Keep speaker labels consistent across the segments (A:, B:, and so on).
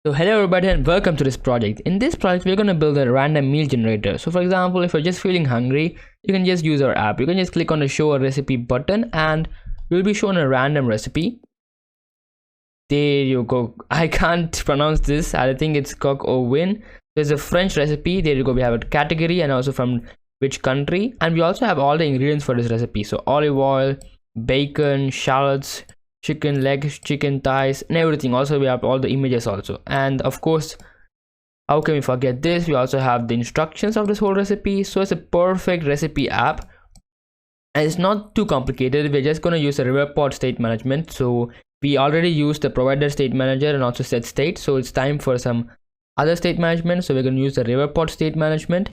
A: So hello everybody and welcome to this project. In this project we're going to build a random meal generator. So for example, if you're just feeling hungry, you can just use our app. You can just click on the show a recipe button and you'll be shown a random recipe. There you go. I can't pronounce this. I think it's coq au vin. There's a French recipe. There you go. We have a category and also from which country, and we also have all the ingredients for this recipe. So olive oil, bacon, shallots, chicken legs, chicken thighs, and everything. Also we have all the images also, and of course, how can we forget this? We also have the instructions of this whole recipe. So it's a perfect recipe app and it's not too complicated. We're just going to use a riverpod state management. So we already used the provider state manager and also set state, so it's time for some other state management. So we're going to use the riverpod state management,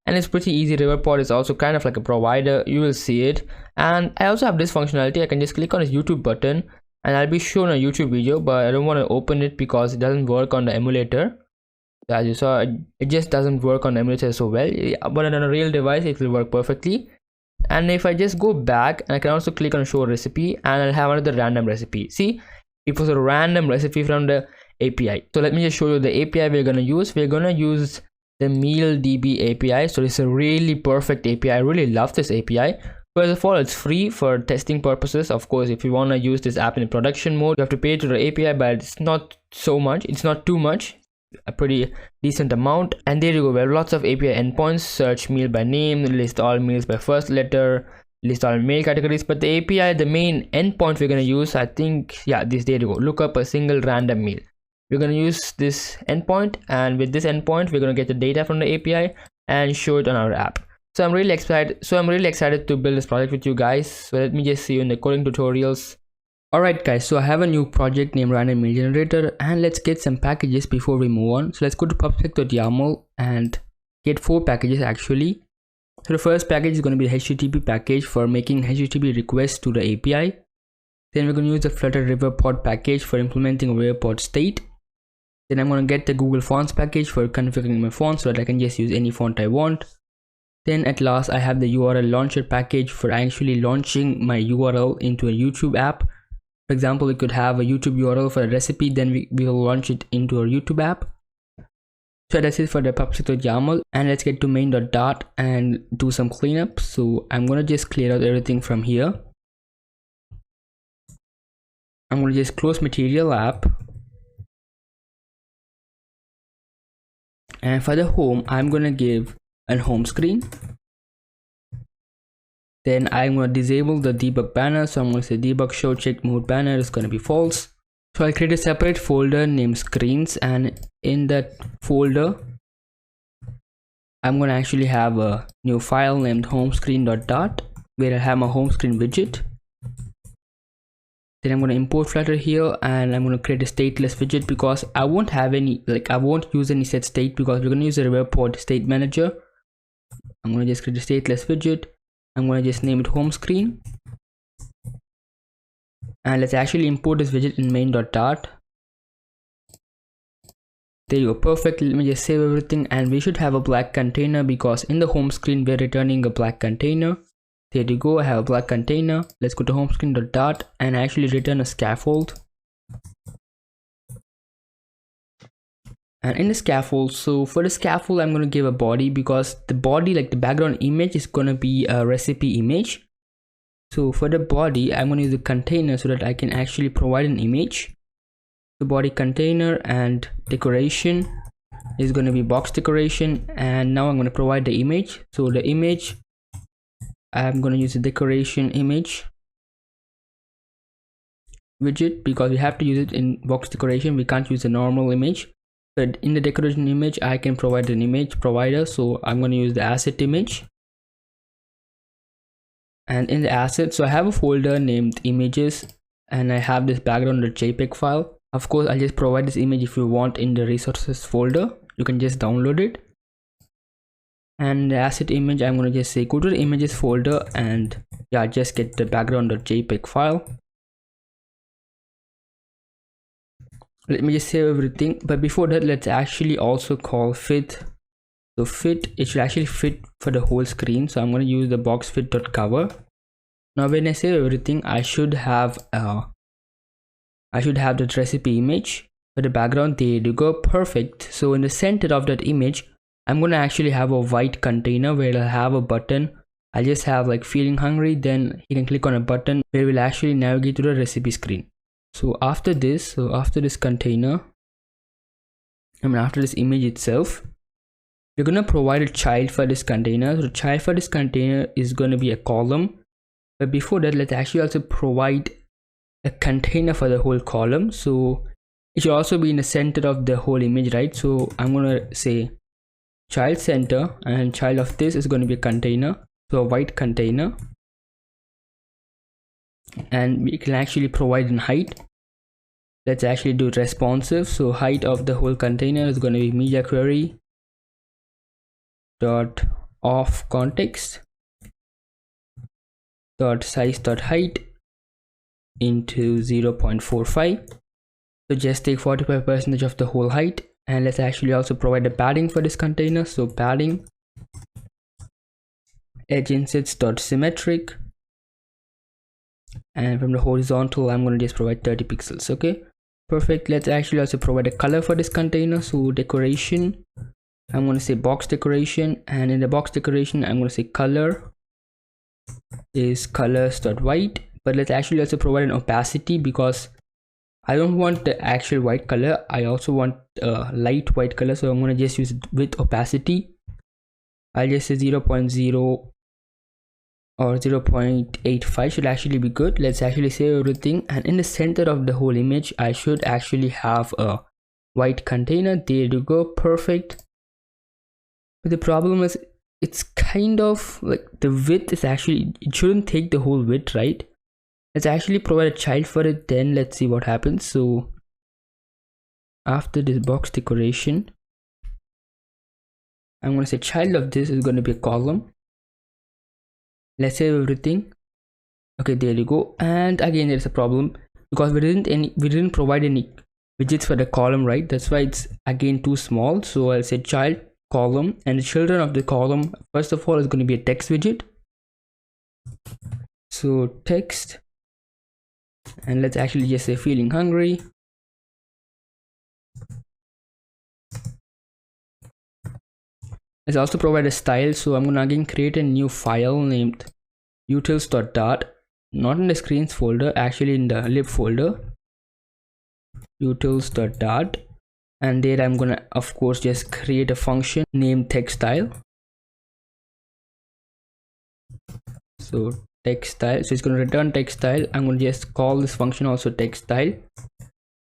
A: and it's pretty easy. Riverpod is also kind of like a provider, you will see it. And I also have this functionality. I can just click on this YouTube button and I'll be shown a YouTube video, but I don't want to open it because it doesn't work on the emulator. As you saw, it just doesn't work on the emulator so well, but on a real device it will work perfectly. And if I just go back, I can also click on show recipe and I'll have another random recipe. See, it was a random recipe from the API. So let me just show you the API we're going to use. We're going to use the MealDB API. So it's a really perfect API. I really love this API. First of all, it's free for testing purposes. Of course, if you want to use this app in production mode, you have to pay to the API, but it's not so much. It's not too much, a pretty decent amount. And there you go. We have lots of API endpoints. Search meal by name, list all meals by first letter, list all mail categories. But the API, the main endpoint we're going to use, I think, yeah, there you go. Look up a single random meal. We're going to use this endpoint, and with this endpoint we're going to get the data from the API and show it on our app. So I'm really excited to build this project with you guys. So let me just see you in the coding tutorials. Alright guys, so I have a new project named random meal generator, and let's get some packages before we move on. So let's go to pubspec.yaml and get 4 packages actually. So the first package is going to be the HTTP package for making HTTP requests to the API. Then we're going to use the Flutter riverpod package for implementing a riverpod state. Then I'm going to get the Google Fonts package for configuring my font so that I can just use any font I want. Then at last I have the URL launcher package for actually launching my URL into a YouTube app. For example, we could have a YouTube URL for a recipe, then we will launch it into our YouTube app. So that's it for the pubspec.yaml, and let's get to main.dart and do some cleanup. So I'm going to just clear out everything from here. I'm going to just close material app. And for the home, I'm going to give a home screen. Then I'm going to disable the debug banner. So I'm going to say debug show check mode banner is going to be false. So I'll create a separate folder named screens, and in that folder I'm going to actually have a new file named homescreen.dart where I have my home screen widget. Then I'm going to import Flutter here, and I'm going to create a stateless widget because I won't have any, I won't use any set state because we're going to use a riverpod state manager. I'm going to just create a stateless widget. I'm going to just name it home screen. And let's actually import this widget in main.dart. There you go, perfect. Let me just save everything, and we should have a black container because in the home screen we're returning a black container. There you go, I have a black container. Let's go to homescreen.dart and actually return a scaffold. And in the scaffold, so for the scaffold I'm going to give a body because the body, like the background image, is going to be a recipe image. So for the body I'm going to use a container so that I can actually provide an image. The body container and decoration is going to be box decoration, and now I'm going to provide the image. So the image, I'm going to use a decoration image widget because we have to use it in box decoration. We can't use a normal image, but in the decoration image I can provide an image provider. So I'm going to use the asset image, and in the asset, so I have a folder named images and I have this background.jpg file. Of course, I'll just provide this image. If you want in the resources folder, you can just download it. And the asset image, I'm going to just say go to the images folder and yeah, just get the background.jpg file. Let me just save everything, but before that let's actually also call fit. So fit, it should actually fit for the whole screen, so I'm going to use the box fit.cover. Now when I save everything, I should have that recipe image, For the background, there you go, perfect. So in the center of that image, I'm gonna actually have a white container where I'll have a button. I'll just have like feeling hungry, then you can click on a button where we'll actually navigate to the recipe screen. So after this container, after this image itself, we're gonna provide a child for this container. So the child for this container is gonna be a column. But before that, let's actually also provide a container for the whole column. So it should also be in the center of the whole image, right? So I'm gonna say child center, and child of this is going to be a container, so a white container. And we can actually provide in height. Let's actually do responsive. So height of the whole container is going to be media query dot of context dot size dot height into 0.45. So just take 45% of the whole height. And let's actually also provide a padding for this container. So padding edge insets dot symmetric, and from the horizontal I'm going to just provide 30 pixels. Okay, perfect. Let's actually also provide a color for this container. So decoration, I'm going to say box decoration, and in the box decoration I'm going to say color is colors.white. But let's actually also provide an opacity, because I don't want the actual white color, I also want a light white color. So I'm going to just use it with opacity. I'll just say 0.0 or 0.85 should actually be good. Let's actually save everything, and in the center of the whole image I should actually have a white container. There you go, perfect. But the problem is it's kind of like the width is actually, it shouldn't take the whole width, right? Let's actually provide a child for it, then let's see what happens. So after this box decoration, I'm going to say child of this is going to be a column. Let's save everything. Okay, there you go. And again there's a problem, because we didn't provide any widgets for the column, right? That's why it's again too small. So I'll say child column, and the children of the column, first of all, is going to be a text widget. So text, and let's actually just say feeling hungry. Let's also provide a style. So I'm gonna again create a new file named utils.dart, not in the screens folder, actually in the lib folder, utils.dart, and there I'm gonna of course just create a function named text style. So text style, so it's going to return text style. I'm going to just call this function also text style.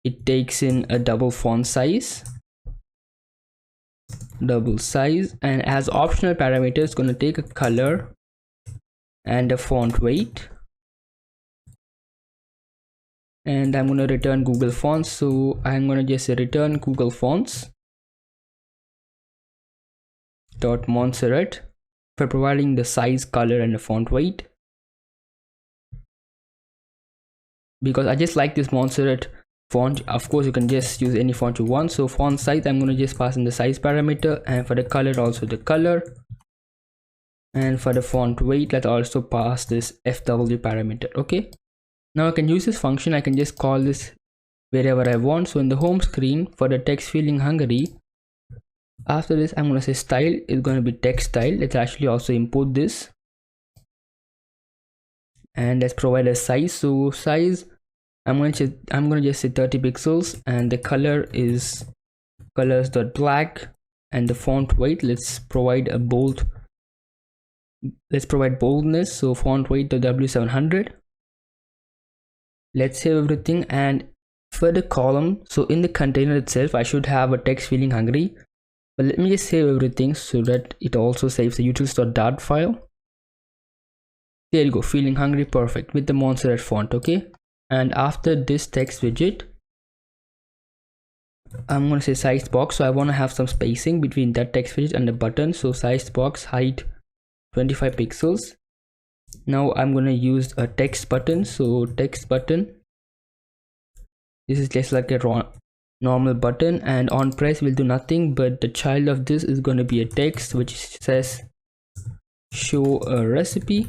A: It takes in a double font size, and as optional parameters it's going to take a color and a font weight, and I'm going to return Google Fonts. So I'm going to just say return Google Fonts dot Montserrat for providing the size, color, and the font weight, because I just like this Montserrat font. Of course you can just use any font you want. So font size, I'm going to just pass in the size parameter, and for the color also the color, and for the font weight let's also pass this FW parameter. Okay, now I can use this function. I can just call this wherever I want. So in the home screen, for the text feeling hungry, after this I'm going to say style is going to be text style. Let's actually also import this, and let's provide a size. So size, I'm going to just say 30 pixels, and the color is colors.black, and the font weight, let's provide a bold, let's provide boldness. So font weight the W700. Let's save everything, and for the column, so in the container itself I should have a text feeling hungry, but let me just save everything so that it also saves the utils.dart file. There you go, feeling hungry, perfect, with the Montserrat font. Okay, and after this text widget I'm going to say sized box. So I want to have some spacing between that text widget and the button. So sized box, height 25 pixels. Now I'm going to use a text button. So text button, this is just like a normal button, and on press will do nothing, but the child of this is going to be a text which says show a recipe.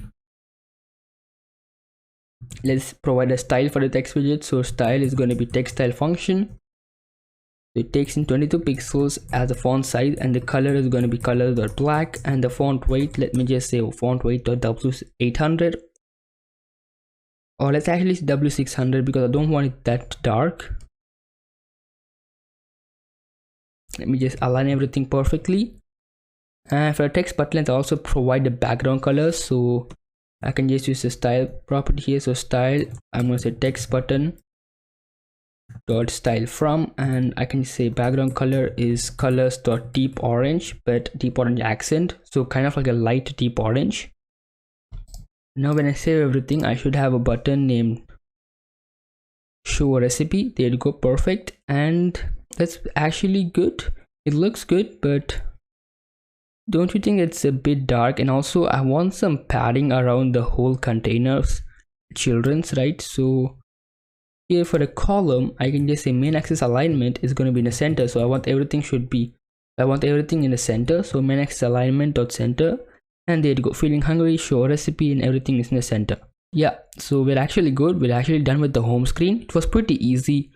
A: Let's provide a style for the text widget. So style is going to be text style function, It takes in 22 pixels as the font size, and the color is going to be color.black, and the font weight, let me just say font weight.w800, or let's actually say w600 because I don't want it that dark. Let me just align everything perfectly. And for a text button, let's also provide the background color, so I can just use the style property here. So style, I'm going to say text button dot style from, and I can say background color is colors dot deep orange, but deep orange accent, so kind of like a light deep orange. Now when I save everything, I should have a button named show a recipe. There you go, perfect. And that's actually good, it looks good, but don't you think it's a bit dark? And also I want some padding around the whole containers, children's, right? So here for the column, I can just say main axis alignment is going to be in the center, so I want everything in the center. So main axis alignment dot center, and there you go, feeling hungry, show a recipe, and everything is in the center. Yeah, so we're actually good. We're actually done with the home screen. It was pretty easy.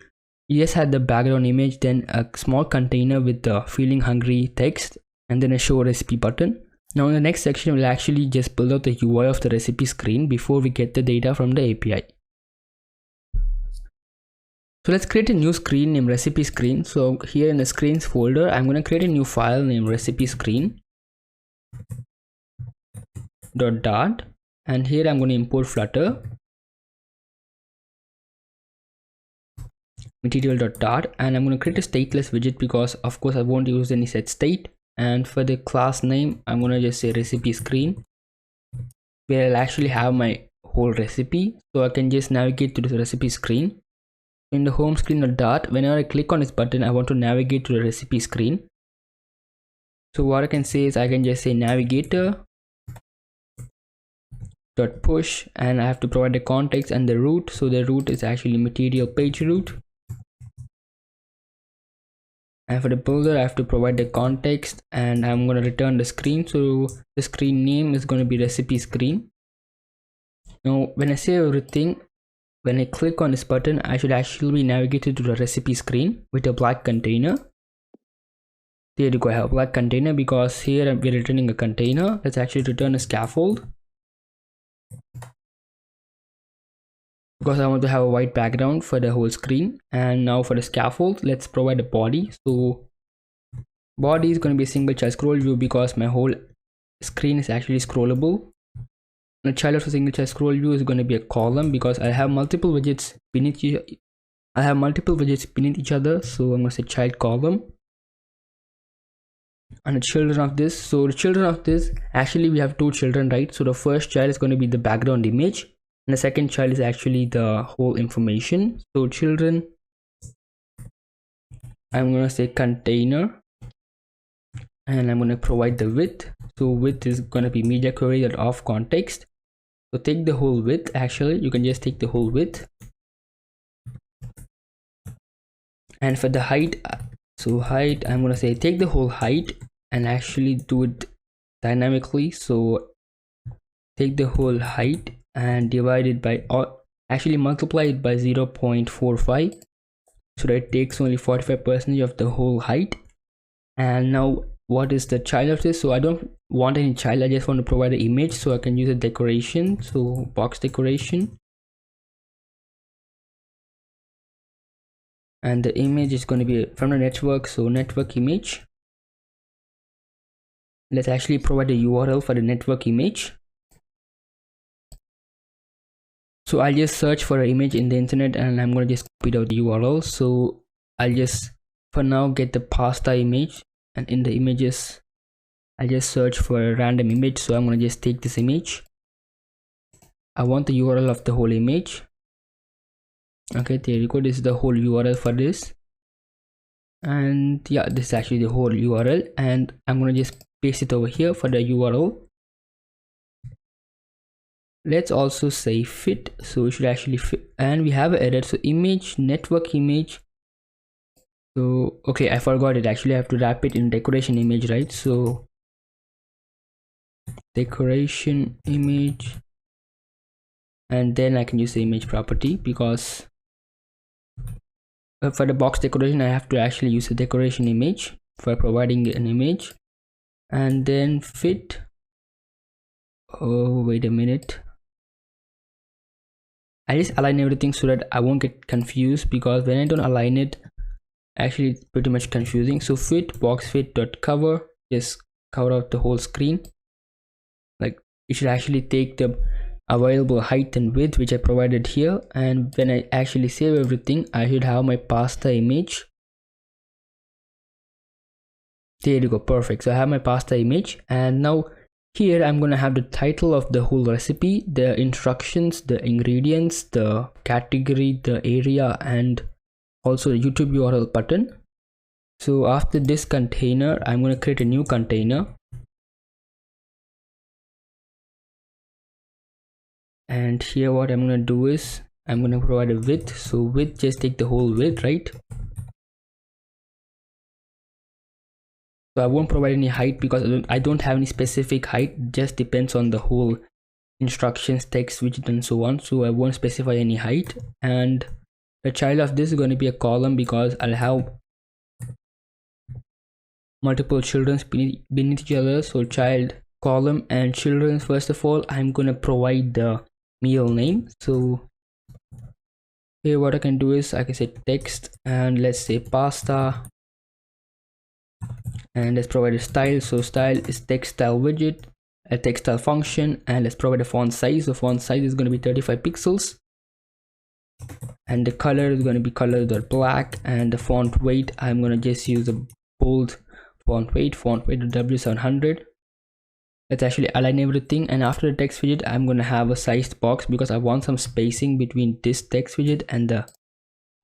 A: You just had the background image, then a small container with the feeling hungry text, and then a show recipe button. Now in the next section, we'll actually just build out the UI of the recipe screen before we get the data from the API. So let's create a new screen named recipe screen. So here in the screens folder, I'm going to create a new file named recipe screen dot, and here I'm going to import Flutter material.dart, and I'm going to create a stateless widget because of course I won't use any set state. And for the class name, I'm going to just say recipe screen, where I'll actually have my whole recipe, so I can just navigate to the recipe screen. In the home screen.dart, whenever I click on this button, I want to navigate to the recipe screen. So what I can say is I can just say navigator dot push, and I have to provide the context and the root. So the root is actually material page root, and for the builder I have to provide the context, and I'm going to return the screen. So the screen name is going to be recipe screen. Now when I save everything, when I click on this button, I should actually be navigated to the recipe screen with a black container. There you go, I have a black container because here we're returning a container. Let's actually return a scaffold because I want to have a white background for the whole screen. And now for the scaffold, let's provide a body. So body is going to be a single child scroll view because my whole screen is actually scrollable. The child of a single child scroll view is going to be a column because I have multiple widgets beneath each other. So I'm going to say child column. And the children of this, so the children of this, actually we have two children, right? So the first child is going to be the background image, and the second child is actually the whole information. So children, I'm going to say container, and I'm going to provide the width. So width is going to be media query of context. So take the whole width. Actually you can just take the whole width. And for the height, so height, I'm going to say take the whole height and actually do it dynamically. So take the whole height and divide it by, or actually multiply it by 0.45, so that it takes only 45% of the whole height. And now what is the child of this? So I don't want any child, I just want to provide an image, so I can use a decoration. So box decoration, and the image is going to be from the network. So network image, let's actually provide a URL for the network image. So I'll just search for an image in the internet, and I'm going to just copy out the URL. So I'll just for now get the pasta image, and in the images I'll just search for a random image. So I'm going to just take this image. I want the URL of the whole image. Okay, there you go, this is the whole URL for this. And yeah, this is actually the whole URL, and I'm going to just paste it over here for the URL. Let's also say fit, so we should actually fit, and we have an error. So image, network image. So okay, I forgot it, actually I have to wrap it in decoration image, right? So decoration image, and then I can use the image property because For the box decoration, I have to actually use a decoration image for providing an image, and then fit. Oh, wait a minute. I just align everything so that I won't get confused, because when I don't align it, actually it's pretty much confusing. So fit box fit dot cover, just cover out the whole screen. Like, it should actually take the available height and width which I provided here, and when I actually save everything, I should have my pasta image. There you go, perfect. So I have my pasta image, and now here I'm gonna have the title of the whole recipe, the instructions, the ingredients, the category, the area, and also the YouTube URL button. So after this container, I'm gonna create a new container. And here what I'm gonna do is I'm gonna provide a width. So width, just take the whole width, right? So I won't provide any height because I don't have any specific height. It just depends on the whole instructions, text, widget, and so on. So I won't specify any height. And the child of this is going to be a column, because I'll have multiple children beneath each other. So child, column, and children. First of all, I'm going to provide the meal name. So here what I can do is I can say text, and let's say pasta, and let's provide a style. So style is text style widget, a text style function, and let's provide a font size. So font size is going to be 35 pixels, and the color is going to be color.black, and the font weight, I'm going to just use a bold font weight W700. Let's actually align everything, and after the text widget, I'm going to have a sized box because I want some spacing between this text widget and the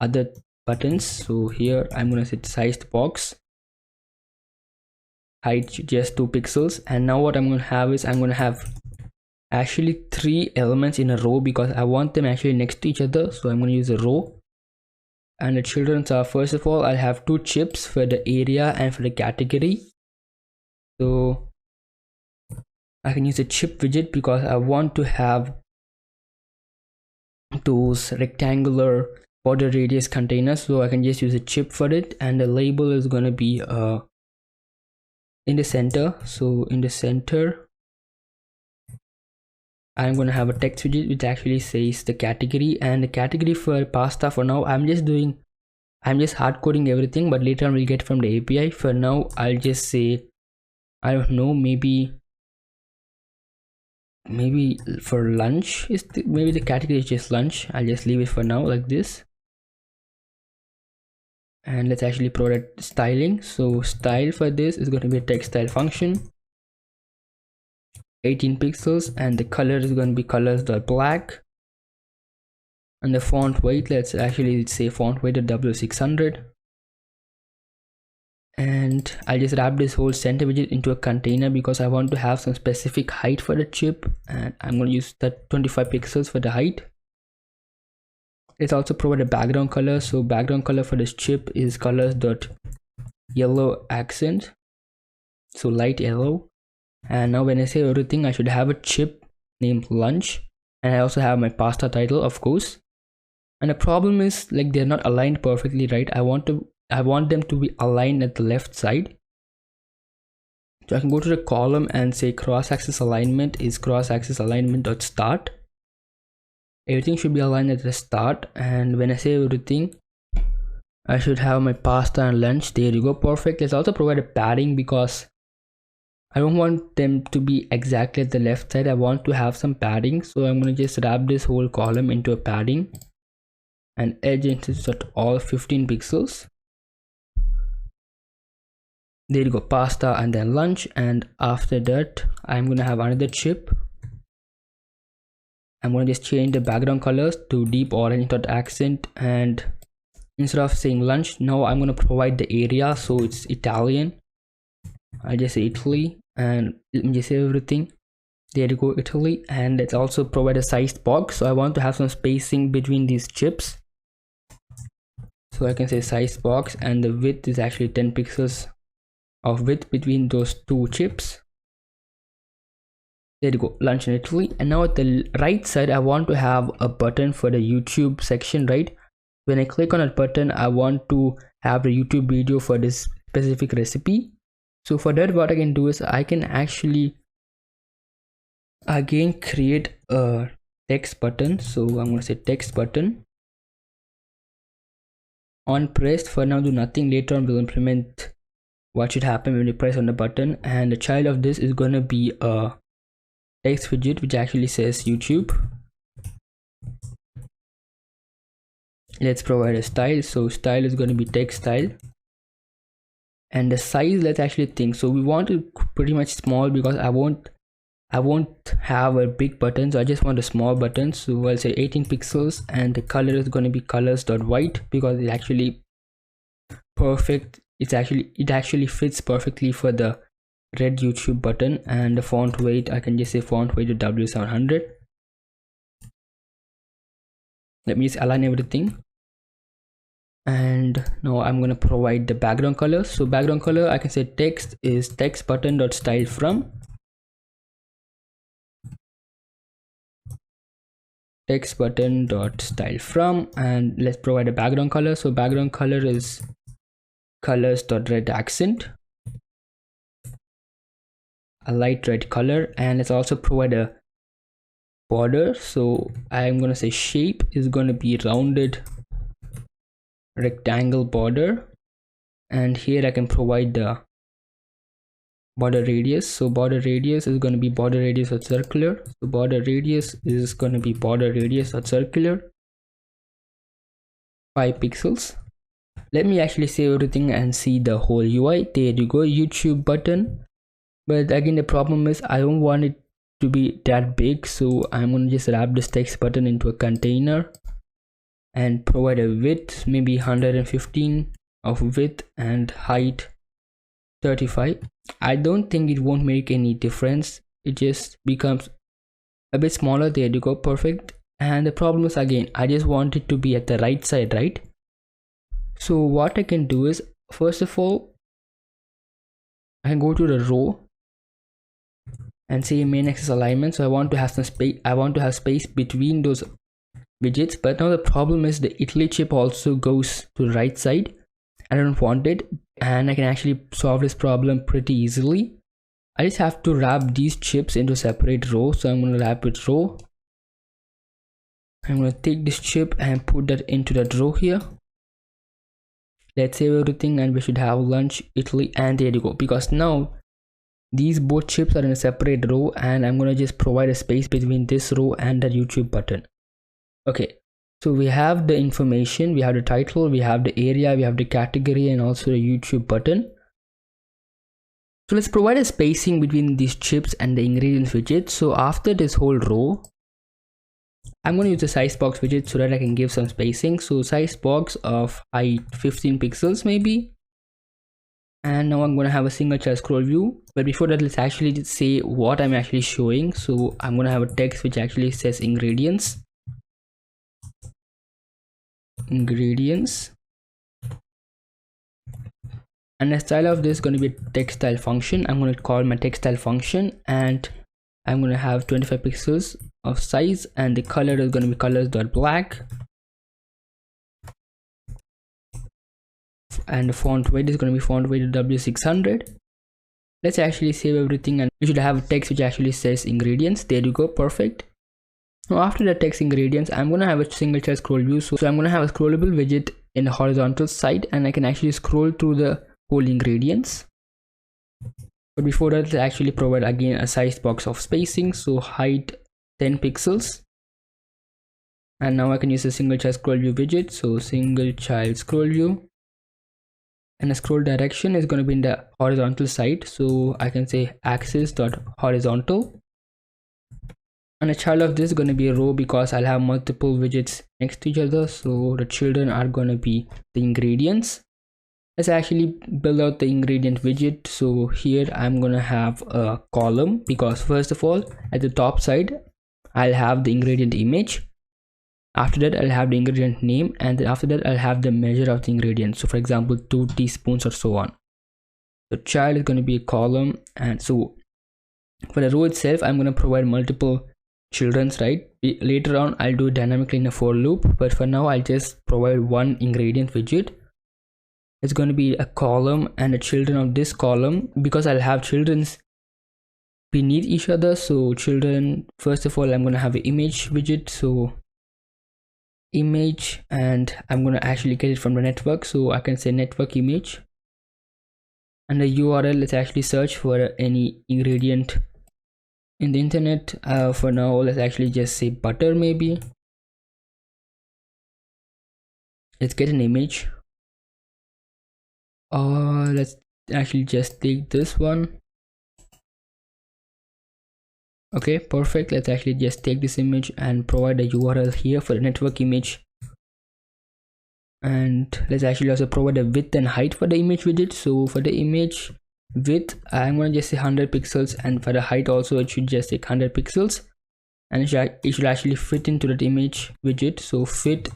A: other buttons. So here I'm going to set sized box, height just 2 pixels. And now what I'm going to have is I'm going to have actually 3 elements in a row because I want them actually next to each other. So I'm going to use a row, and the children's are, first of all, I'll have 2 chips for the area and for the category. So I can use a chip widget because I want to have those rectangular border radius containers, so I can just use a chip for it. And the label is going to be in the center. So in the center, I'm going to have a text widget which actually says the category, and the category for pasta, for now I'm just hard coding everything, but later on we'll get from the API. For now I'll just say, I don't know, maybe for lunch is maybe the category is just lunch. I'll just leave it for now like this. And let's actually provide styling. So style for this is going to be a text style function, 18 pixels, and the color is going to be colors.black, and the font weight, let's actually say font weight at W600. And I'll just wrap this whole center widget into a container because I want to have some specific height for the chip, and I'm going to use that 25 pixels for the height. Let's also provide a background color. So background color for this chip is colors.yellow accent, so light yellow. And now when I say everything, I should have a chip named lunch, and I also have my pasta title, of course. And the problem is, like, they're not aligned perfectly, right? I want them to be aligned at the left side. So I can go to the column and say cross-axis alignment is cross-axis alignment.start. Everything should be aligned at the start, and when I say everything, I should have my pasta and lunch. There you go, perfect. Let's also provide a padding because I don't want them to be exactly at the left side. I want to have some padding, so I'm going to just wrap this whole column into a padding, and edge inches at all 15 pixels. There you go, pasta and then lunch. And after that, I'm going to have another chip. I'm going to just change the background colors to deep orange accent, and instead of saying lunch, now I'm going to provide the area, so it's Italian. I just say Italy, and let me just say everything. There you go, Italy. And let's also provide a sized box, so I want to have some spacing between these chips, so I can say sized box, and the width is actually 10 pixels of width between those 2 chips. There you go, lunch in Italy. And now at the right side, I want to have a button for the YouTube section, right? When I click on that button, I want to have the YouTube video for this specific recipe. So for that, what I can do is I can actually again create a text button. So I'm going to say text button on pressed. For now, do nothing. Later on we'll implement what should happen when you press on the button, and the child of this is going to be a text widget which actually says YouTube. Let's provide a style. So style is going to be text style, and the size, let's actually think. So we want it pretty much small because I won't have a big button, so I just want a small button. So I'll say 18 pixels, and the color is going to be colors.white because it's actually perfect. It actually fits perfectly for the red YouTube button. And the font weight, I can just say font weight to W700. Let me just align everything. And now I'm going to provide the background color. So background color, I can say text is text button dot style from. Text button dot style from, and let's provide a background color. So background color is colors dot red accent, a light red color. And let's also provide a border. So I'm going to say shape is going to be rounded rectangle border, and here I can provide the border radius. So border radius is going to be border radius of circular. So border radius is going to be border radius of circular, 5 pixels. Let me actually save everything and see the whole UI. There you go, YouTube button. But again, the problem is I don't want it to be that big, so I'm going to just wrap this text button into a container and provide a width, maybe 115 of width, and height 35. I don't think it won't make any difference. It just becomes a bit smaller. There you go, perfect. And the problem is, again, I just want it to be at the right side, right? So what I can do is, first of all, I can go to the row and say main axis alignment. So I want to have some space. I want to have space between those widgets. But now the problem is the Italy chip also goes to the right side. I don't want it, and I can actually solve this problem pretty easily. I just have to wrap these chips into separate rows. So I'm going to wrap it row. I'm going to take this chip and put that into that row here. Let's save everything, and we should have lunch Italy, and there you go. Because now these both chips are in a separate row, and I'm going to just provide a space between this row and the YouTube button. Okay, so we have the information, we have the title, we have the area, we have the category, and also the YouTube button. So let's provide a spacing between these chips and the ingredients widget. So after this whole row, I'm going to use the size box widget so that I can give some spacing. So size box of height 15 pixels maybe. And now I'm going to have a single child scroll view. But before that, let's actually say what I'm actually showing. So I'm going to have a text which actually says ingredients. Ingredients. And the style of this is going to be a text style function. I'm going to call my text style function, and I'm going to have 25 pixels of size, and the color is going to be colors.black, and the font weight is going to be font weight W600. Let's actually save everything, and you should have a text which actually says ingredients. There you go, perfect. Now after the text ingredients, I'm going to have a single child scroll view. So I'm going to have a scrollable widget in the horizontal side, and I can actually scroll through the whole ingredients. But before that, let's actually provide again a size box of spacing. So height 10 pixels. And now I can use a single child scroll view widget. So single child scroll view. And the scroll direction is going to be in the horizontal side. So I can say axis.horizontal. And the child of this is going to be a row because I'll have multiple widgets next to each other. So the children are going to be the ingredients. Let's actually build out the ingredient widget. So here I'm going to have a column because first of all, at the top side, I'll have the ingredient image. After that, I'll have the ingredient name, and then after that, I'll have the measure of the ingredient. So for example, 2 teaspoons or so on. The child is going to be a column, and so for the row itself, I'm going to provide multiple children's, right? Later on I'll do it dynamically in a for loop, but for now I'll just provide one ingredient widget. It's going to be a column and a children of this column, because I'll have children's beneath each other. So children, first of all, I'm going to have an image widget, so image, and I'm going to actually get it from the network, so I can say network image, and the URL, let's actually search for any ingredient in the internet. For now, let's actually just say butter. Maybe let's get an image. Let's actually just take this one. Okay, perfect. Let's actually just take this image and provide a URL here for the network image, and let's actually also provide a width and height for the image widget. So for the image width, I'm going to just say 100 pixels, and for the height also it should just take 100 pixels, and it should actually fit into that image widget. So fit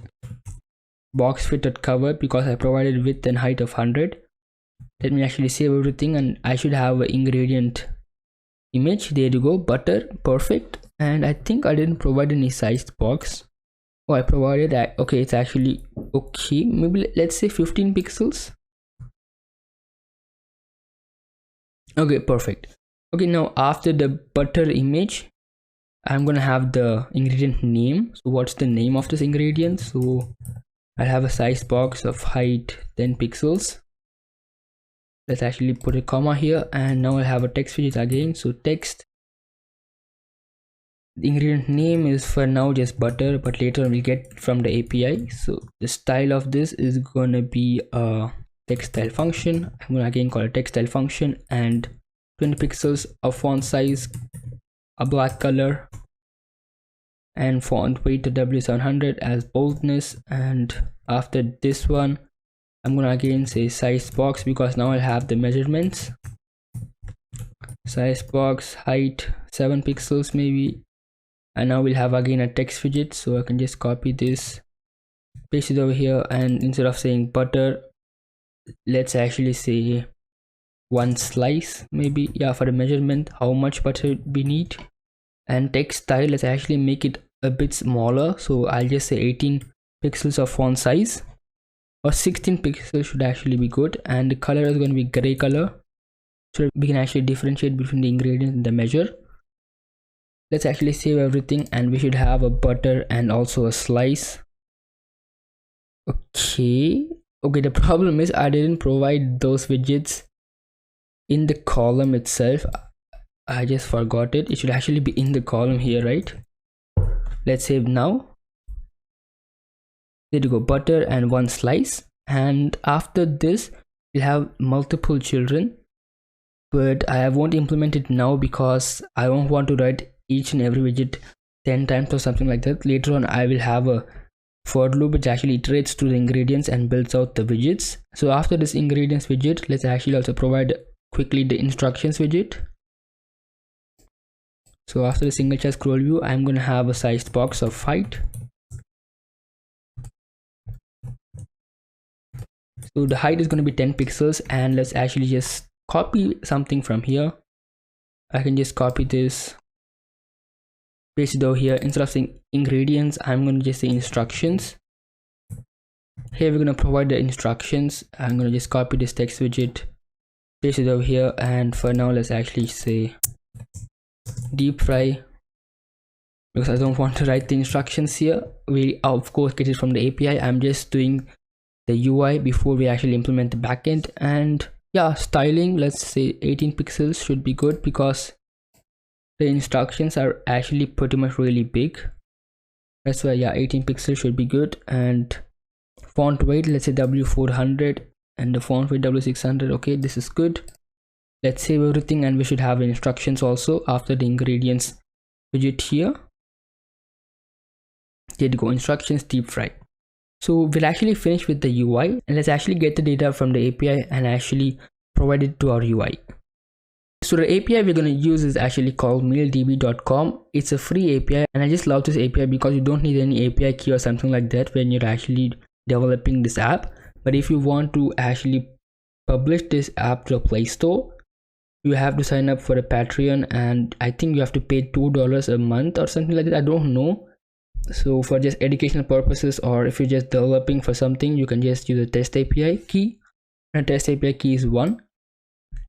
A: box fit at cover, because I provided width and height of 100. Let me actually save everything, and I should have an ingredient image. There you go, butter. Perfect. And I think I didn't provide any sized box. Oh, I provided that. Okay, it's actually okay. Maybe let's say 15 pixels. Okay, perfect. Okay, now after the butter image, I'm gonna have the ingredient name. So what's the name of this ingredient? So I'll have a size box of height 10 pixels. Let's actually put a comma here, and now I have a text widget again. So text, the ingredient name is for now just butter, but later we'll get from the API. So the style of this is gonna be a text style function. I'm gonna again call it text style function, and 20 pixels of font size, a black color, and font weight to W700 as boldness. And after this one, I'm gonna again say size box, because now I'll have the measurements. Size box, height 7 pixels maybe, and now we'll have again a text widget. So I can just copy this, paste it over here, and instead of saying butter, let's actually say 1 slice maybe. Yeah, for the measurement, how much butter we need. And text style, let's actually make it a bit smaller. So I'll just say 18 pixels of font size, or 16 pixels should actually be good. And the color is going to be gray color, so we can actually differentiate between the ingredient and the measure. Let's actually save everything, and we should have a butter and also a slice. Okay, the problem is I didn't provide those widgets in the column itself. I just forgot it. It should actually be in the column here, right? Let's save now. There you go, butter and 1 slice. And after this, we'll have multiple children, but I won't implement it now because I don't want to write each and every widget 10 times or something like that. Later on, I will have a for loop which actually iterates through the ingredients and builds out the widgets. So after this ingredients widget, let's actually also provide quickly the instructions widget. So after the single chat scroll view, I'm going to have a sized box of height. So the height is going to be 10 pixels, and let's actually just copy something from here. I can just copy this, paste it over here. Instead of saying ingredients, I'm going to just say instructions. Here we're going to provide the instructions. I'm going to just copy this text widget, paste it over here, and for now let's actually say deep fry, because I don't want to write the instructions here. We of course get it from the API. I'm just doing the UI before we actually implement the backend. And yeah, styling, let's say 18 pixels should be good, because the instructions are actually pretty much really big. That's why, yeah, 18 pixels should be good. And font weight, let's say W400, and the font weight W600. Okay, this is good. Let's save everything, and we should have instructions also after the ingredients widget here. There you go, instructions, deep fry. So we'll actually finish with the UI, and let's actually get the data from the API and actually provide it to our UI. So the API we're going to use is actually called maildb.com. It's a free API, and I just love this API because you don't need any API key or something like that when you're actually developing this app. But if you want to actually publish this app to a Play Store, you have to sign up for a Patreon, and I think you have to pay $2 a month or something like that. I don't know. So for just educational purposes, or if you're just developing for something, you can just use a test API key, and test API key is 1.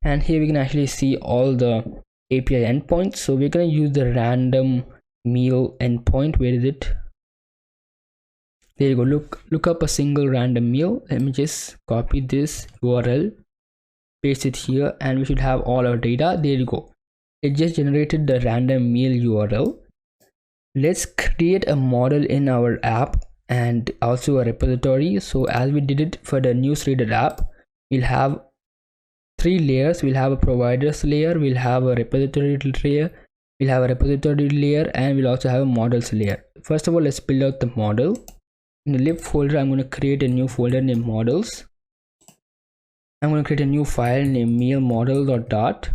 A: And here we can actually see all the API endpoints. So we're going to use the random meal endpoint. Where is it? There you go. Look up a single random meal. Let me just copy this URL, paste it here, and we should have all our data. There you go. It just generated the random meal URL. Let's create a model in our app and also a repository. So as we did it for the newsreader app, we'll have 3 layers. We'll have a providers layer, we'll have a repository layer, and we'll also have a models layer. First of all, let's build out the model. In the lib folder, I'm going to create a new folder named models. I'm going to create a new file named meal model.dot.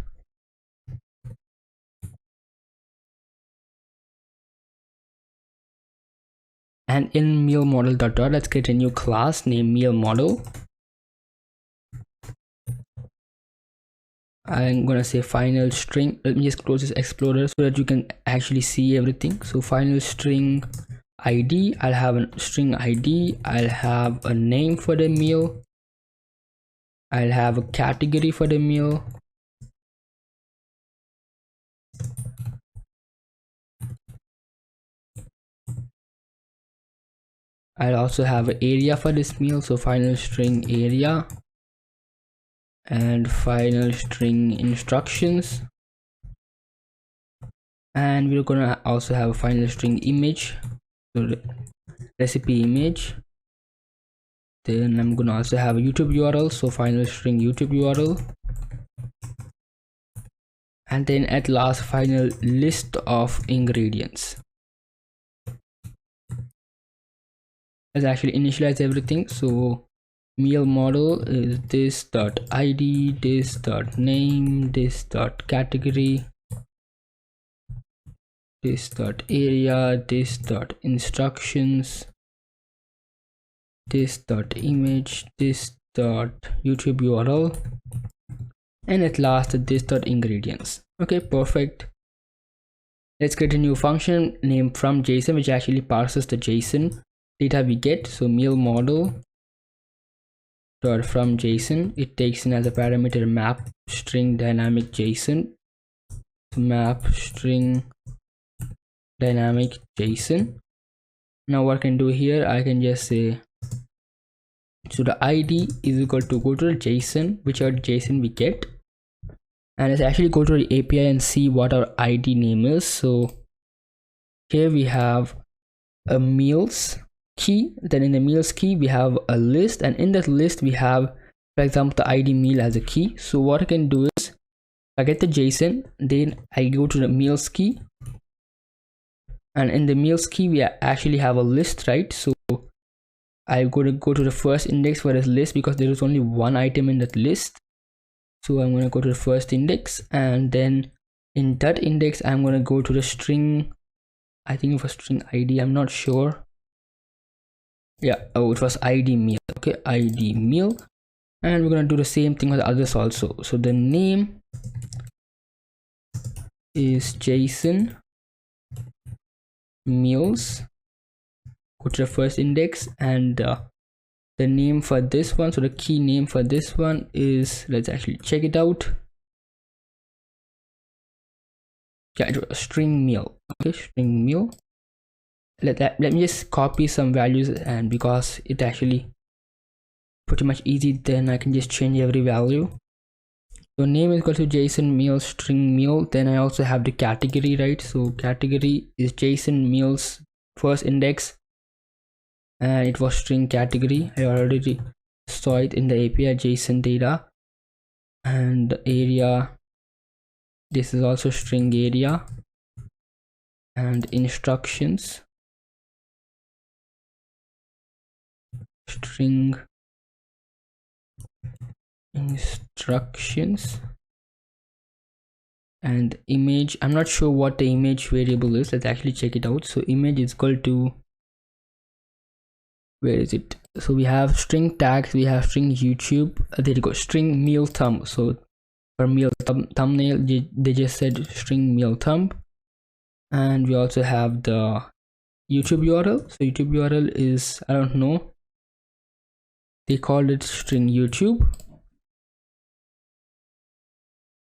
A: And in meal model.dot, let's create a new class named meal model. I'm gonna say final string. Let me just close this explorer so that you can actually see everything. So final string ID, I'll have a string ID, I'll have a name for the meal, I'll have a category for the meal, I'll also have an area for this meal, so final string area, and final string instructions, and we're gonna also have a final string image, so recipe image. Then I'm gonna also have a YouTube URL, so final string YouTube URL, and then at last final list of ingredients. Let's actually initialize everything. So meal model is this.id, this.name, this.category, this.area, this.instructions, this.image, this.youtube URL, and at last this.ingredients. Okay, perfect. Let's create a new function named from JSON, which actually parses the JSON data we get. So meal model dot from JSON, it takes in as a parameter map string dynamic JSON, so map string dynamic JSON. Now what I can do here, I can just say, so the ID is equal to go to the JSON, whichever JSON we get, and let's actually go to the API and see what our ID name is. So here we have a meals key, then in the meals key we have a list, and in that list we have, for example, the ID meal as a key. So what I can do is I get the JSON, then I go to the meals key, and in the meals key we actually have a list, right? So I'm going to go to the first index for this list because there is only one item in that list. So I'm going to go to the first index, and then in that index I'm going to go to the string, I think it was string ID, I'm not sure. Yeah, oh, it was ID meal. Okay, ID meal, and we're going to do the same thing with others also. So the name is JSON meals, go to the first index, and the name for this one, so the key name for this one is, let's actually check it out. Yeah, it was string meal. Okay, string meal. Let me just copy some values, and because it actually pretty much easy, then I can just change every value. So name is equal to JSON meal string meal, then I also have the category, right? So category is JSON meals first index, and it was string category. I already saw it in the API JSON data. And the area, this is also string area, and instructions, string instructions, and image, I'm not sure what the image variable is. Let's actually check it out. So image is equal to, where is it? So we have string tags, we have string YouTube, there you go, string meal thumb. So For meal thumbnail, they just said string meal thumb. And we also have the YouTube URL. So YouTube URL is, I don't know, they called it string YouTube.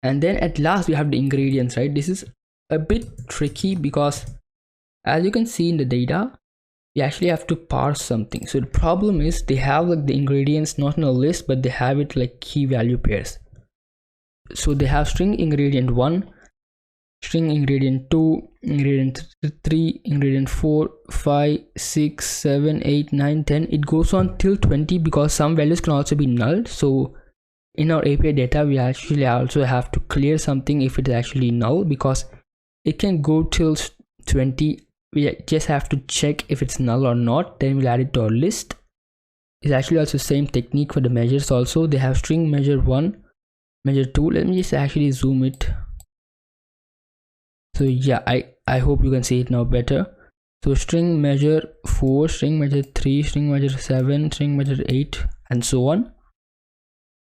A: And then at last we have the ingredients, right? This is a bit tricky because as you can see in the data, you actually have to parse something. So the problem is they have like the ingredients not in a list, but they have it like key value pairs. So they have string ingredient 1, string ingredient 2, ingredient 3, ingredient 4, 5, 6, 7, 8, 9, 10. It goes on till 20 because some values can also be null. So in our API data, we actually also have to clear something if it is actually null, because it can go till 20. We just have to check if it's null or not, then we'll add it to our list. It's actually also same technique for the measures also. They have string measure 1, measure 2. Let me just actually zoom it. So yeah, I hope you can see it now better. So string measure 4, string measure 3, string measure 7, string measure 8, and so on.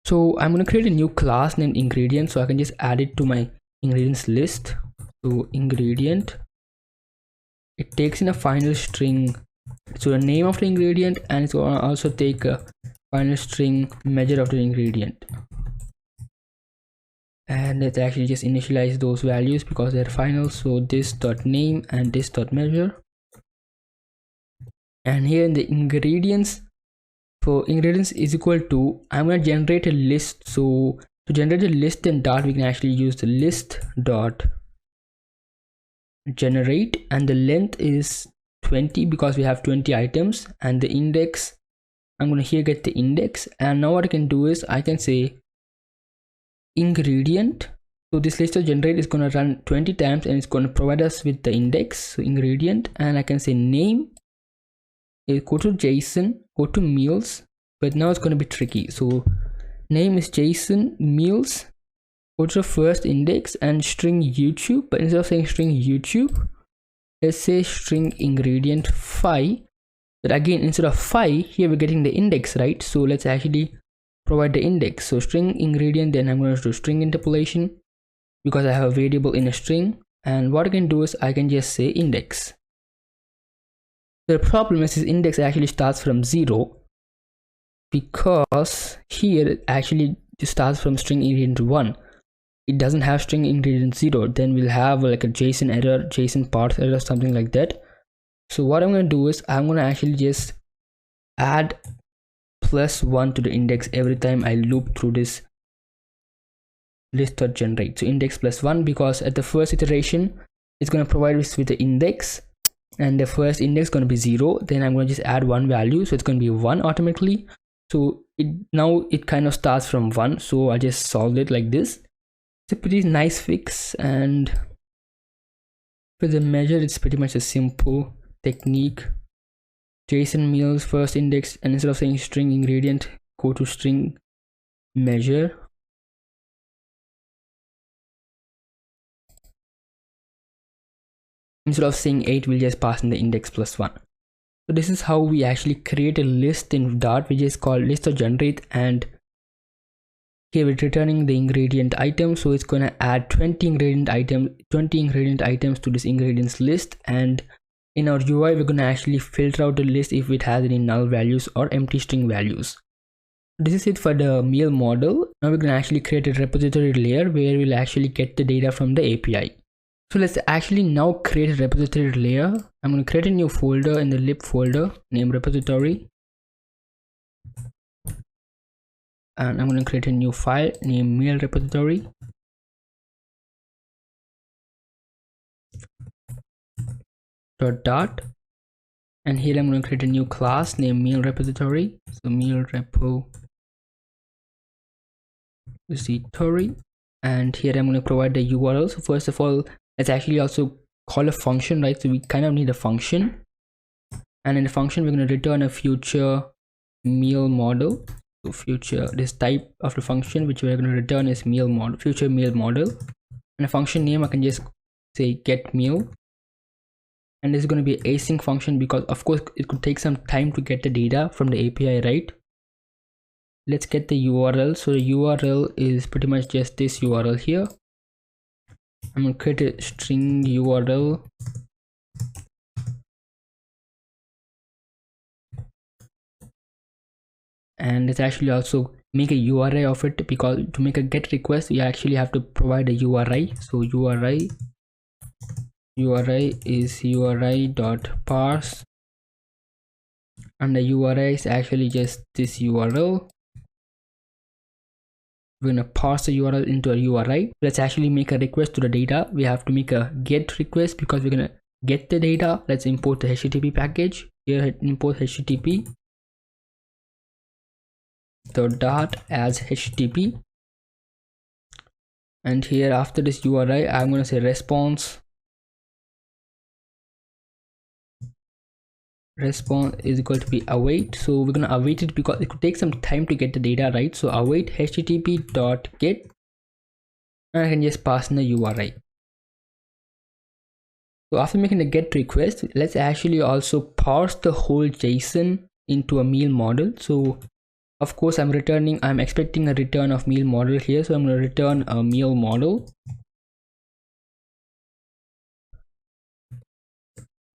A: So I'm going to create a new class named ingredient, so I can just add it to my ingredients list. So ingredient, it takes in a final string, so the name of the ingredient, and it's going to also take a final string measure of the ingredient. And let's actually just initialize those values because they're final. So this dot name and this dot measure. And here in the ingredients, for ingredients is equal to, I'm going to generate a list. So to generate a list in Dart, we can actually use the list dot generate, and the length is 20 because we have 20 items, and the index, I'm going to here get the index. And now what I can do is I can say ingredient. So this list of generate is going to run 20 times and it's going to provide us with the index. So ingredient, and I can say name, go to JSON, go to meals, but now it's going to be tricky. So name is JSON meals, go to the first index and string YouTube, but instead of saying string YouTube, let's say string ingredient 5. But again, instead of 5, here we're getting the index, right? So let's actually provide the index. So string ingredient, then I'm going to do string interpolation because I have a variable in a string, and what I can do is I can just say index. The problem is this index actually starts from 0 because here it actually starts from string ingredient 1. It doesn't have string ingredient 0. Then we'll have like a JSON error, JSON parse error, something like that. So what I'm going to do is I'm going to actually just add +1 to the index every time I loop through this list.generate. So index +1, because at the first iteration it's going to provide us with the index, and the first index is going to be 0. Then I'm going to just add one value, so it's going to be 1 automatically. So now it kind of starts from 1. So I just solved it like this. It's a pretty nice fix, and for the measure it's pretty much a simple technique. JSON meals first index, and instead of saying string ingredient, go to string measure. Instead of saying 8, we'll just pass in the index +1. So this is how we actually create a list in Dart, which is called list.generate, and here we're returning the ingredient item. So it's going to add 20 ingredient items to this ingredients list, and in our UI we're going to actually filter out the list if it has any null values or empty string values. This is it for the meal model. Now we're going to actually create a repository layer where we'll actually get the data from the API. So let's actually now create a repository layer. I'm going to create a new folder in the lib folder, name repository, and I'm going to create a new file named meal repository. .dart, and here I'm going to create a new class named meal repository. So meal repository, and here I'm going to provide the URL. So first of all, let's actually also call a function, right? So we kind of need a function, and in the function we're going to return a future meal model. So future, this type of the function which we're going to return is meal model, future meal model, and a function name I can just say get meal. And this is going to be an async function because of course it could take some time to get the data from the API, right? let's get the URL. So the URL is pretty much just this URL here. I'm going to create a string URL, and let's actually also make a URI of it, because to make a get request you actually have to provide a URI. So URI is URI.parse, and the URI is actually just this URL. We're gonna parse the URL into a URI. Let's actually make a request to the data. We have to make a get request because we're gonna get the data. Let's import the HTTP package. Here import HTTP the dot as HTTP, and here after this URI I'm gonna say response is equal to be await. So we're gonna await it because it could take some time to get the data, right? So await HTTP dot get, and I can just pass in the URI. So after making the get request, let's actually also parse the whole JSON into a meal model. So of course I'm expecting a return of meal model here, so I'm going to return a meal model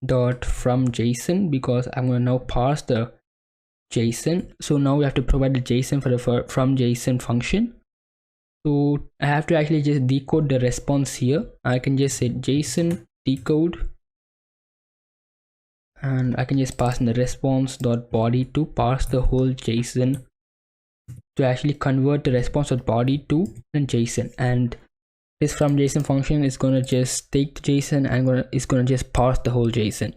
A: dot from JSON, because I'm going to now parse the JSON. So now we have to provide the JSON for the from JSON function. So I have to actually just decode the response here. I can just say JSON decode, and I can just pass in the response.body to parse the whole JSON to actually convert the response.body to JSON. And this from JSON function is going to just take the JSON and it's going to just parse the whole JSON.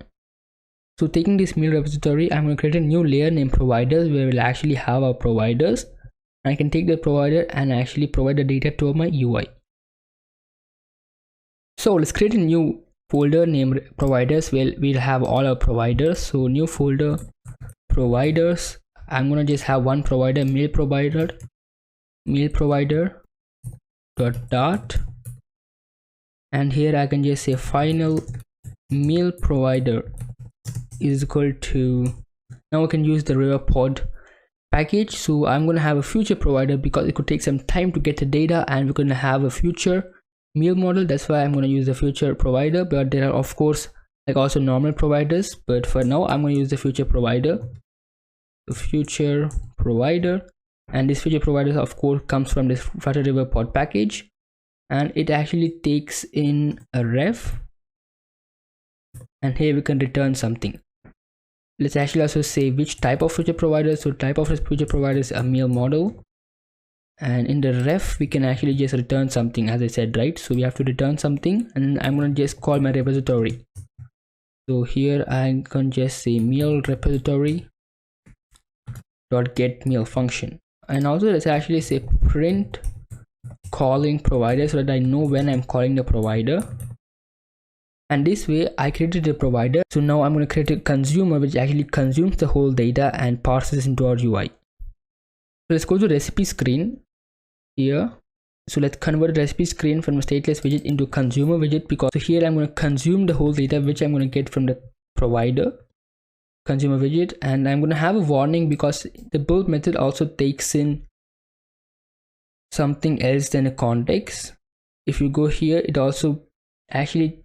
A: So taking this meal repository, I'm going to create a new layer named providers, where we'll actually have our providers. I can take the provider and actually provide the data to my UI. So let's create a new folder named providers where we'll have all our providers. So new folder providers. I'm gonna just have one provider, meal provider dot, and here I can just say final meal provider is equal to, now I can use the riverpod package. So I'm gonna have a future provider because it could take some time to get the data, and we're gonna have a future meal model. That's why I'm gonna use the future provider, but there are of course like also normal providers, but for now I'm gonna use the future provider. The future provider, and this future provider of course comes from this Flutter riverpod package, and it actually takes in a ref, and here we can return something. Let's actually also say which type of future provider. So type of future provider is a meal model, and in the ref we can actually just return something, as I said, right? So we have to return something, and I'm going to just call my repository. So here I can just say meal repository dot get meal function, and also let's actually say print calling provider, so that I know when I'm calling the provider. And this way I created a provider. So now I'm going to create a consumer which actually consumes the whole data and parses into our UI. So let's go to recipe screen here. So let's convert the recipe screen from a stateless widget into consumer widget, because so here I'm going to consume the whole data which I'm going to get from the provider consumer widget, and I'm going to have a warning because the build method also takes in something else than a context. If you go here, it also actually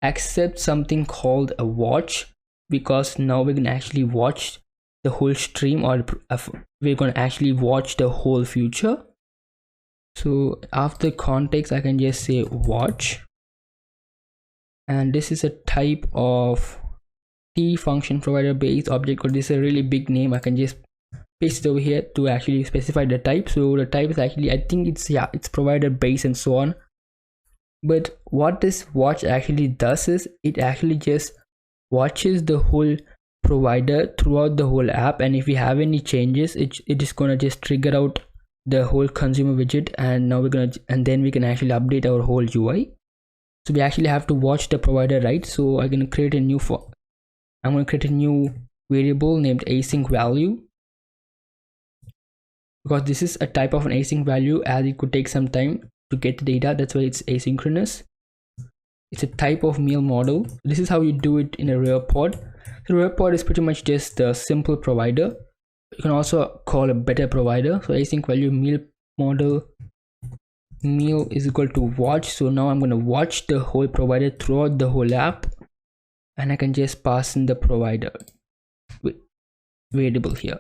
A: accepts something called a watch, because now we're going to actually watch the whole stream, or we're going to actually watch the whole future. So after context I can just say watch, and this is a type of T function provider based object code. This is a really big name. I can just paste it over here to actually specify the type. So the type is actually, I think it's provider based and so on. But what this watch actually does is it actually just watches the whole provider throughout the whole app, and if we have any changes, it is gonna just trigger out the whole consumer widget, and then we can actually update our whole UI. So we actually have to watch the provider, right? So I'm gonna create a new variable named async value, because this is a type of an async value, as it could take some time to get the data. That's why it's asynchronous. It's a type of meal model. This is how you do it in a riverpod. So riverpod is pretty much just a simple provider. you can also call a better provider. So async value meal model meal is equal to watch. So now I'm going to watch the whole provider throughout the whole app, and I can just pass in the provider variable here,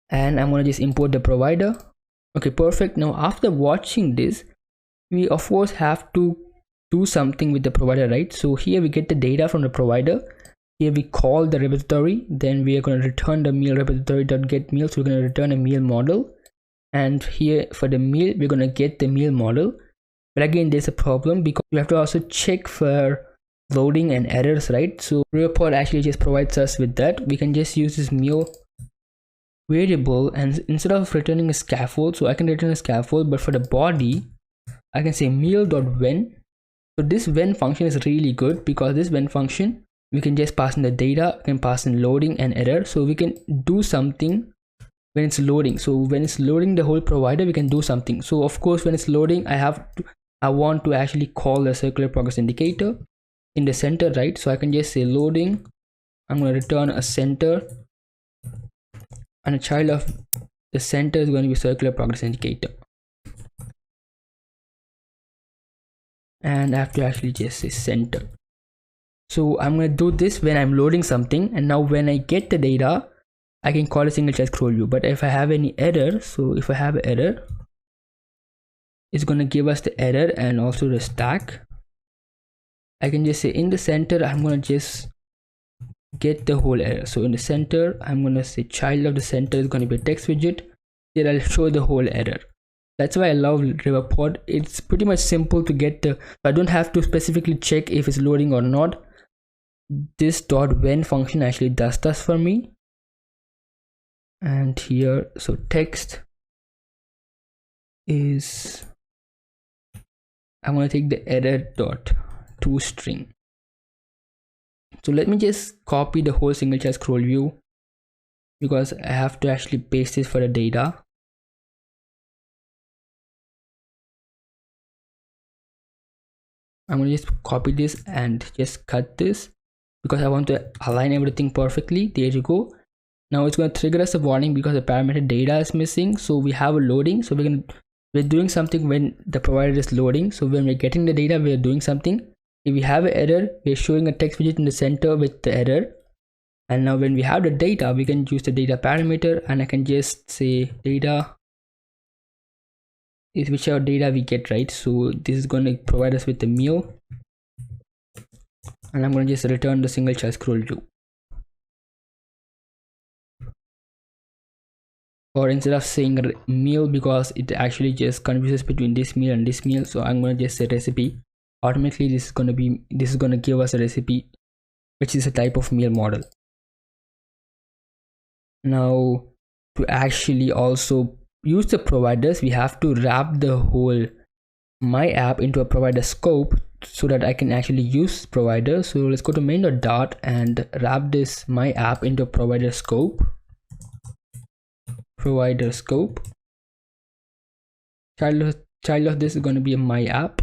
A: and I'm going to just import the provider. Okay, perfect. Now after watching this, we of course have to do something with the provider, right? So here we get the data from the provider. Here we call the repository, then we are going to return the meal repository.get meal. So we're going to return a meal model, and here for the meal we're going to get the meal model. But again, there's a problem because we have to also check for loading and errors, right? So riverpod actually just provides us with that. We can just use this meal variable, and instead of returning a scaffold, so I can return a scaffold, but for the body I can say meal.when. So this when function is really good because this when function, we can just pass in the data, we can pass in loading and error. So we can do something when it's loading. So when it's loading the whole provider, we can do something. So of course, when it's loading, I want to actually call the circular progress indicator in the center, right? So I can just say loading, I'm going to return a center, and a child of the center is going to be circular progress indicator. And I have to actually just say center. So I'm going to do this when I'm loading something, and now when I get the data, I can call a single child scroll view. But if I have any error, so if I have an error, it's going to give us the error and also the stack. I can just say in the center, I'm going to just get the whole error. So in the center, I'm going to say child of the center is going to be a text widget. Then I'll show the whole error. That's why I love riverpod. It's pretty much simple to get the, I don't have to specifically check if it's loading or not. This .when function actually does that for me. And here, so text is, I'm going to take the error.toString. So let me just copy the whole single child scroll view because I have to actually paste this for the data. I'm going to just copy this and just cut this because I want to align everything perfectly. There you go. Now it's going to trigger us a warning because the parameter data is missing. So we have a loading. So we're doing something when the provider is loading. So when we're getting the data, we're doing something. If we have an error, we're showing a text widget in the center with the error. And now when we have the data, we can use the data parameter, and I can just say data is whichever data we get, right? So this is going to provide us with the meal, and I'm going to just return the single child scroll view. Or instead of saying meal, because it actually just confuses between this meal and this meal, so I'm going to just say recipe. Automatically this is going to give us a recipe, which is a type of meal model. Now to actually also use the providers, we have to wrap the whole my app into a provider scope so that I can actually use provider. So let's go to main.dart and wrap this my app into a provider scope. Provider scope. Child of this is going to be a my app.